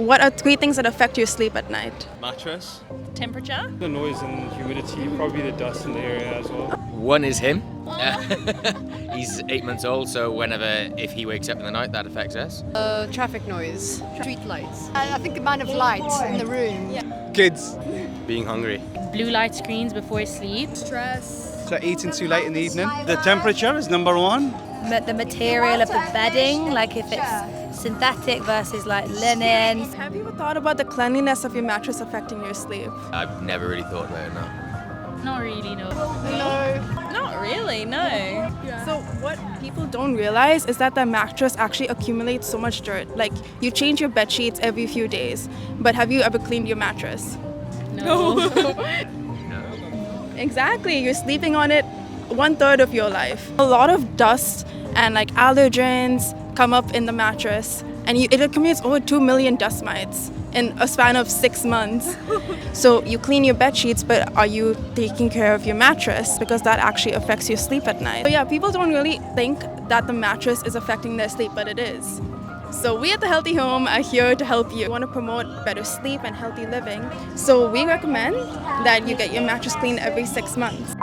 what are 3 things that affect your sleep at night? Mattress. Temperature. The noise and humidity, probably the dust in the area as well. One is him. He's 8 months old, so if he wakes up in the night, that affects us. Traffic noise, street lights. I think the amount of light in the room. Kids. Being hungry. Blue light screens before sleep. Stress. So eating too late in the evening. The temperature is number 1. The material of the bedding, like if it's synthetic versus like linen. Have you ever thought about the cleanliness of your mattress affecting your sleep? I've never really thought about it, no. Not really, no. No. Not really, no. So what people don't realize is that the mattress actually accumulates so much dirt. Like you change your bed sheets every few days, but have you ever cleaned your mattress? No. Exactly, you're sleeping on it 1/3 of your life. A lot of dust and like allergens come up in the mattress, and it accumulates over 2 million dust mites in a span of 6 months. So you clean your bed sheets, but are you taking care of your mattress? Because that actually affects your sleep at night. So yeah, people don't really think that the mattress is affecting their sleep, but it is. So we at The Healthy Home are here to help you. We want to promote better sleep and healthy living. So we recommend that you get your mattress cleaned every 6 months.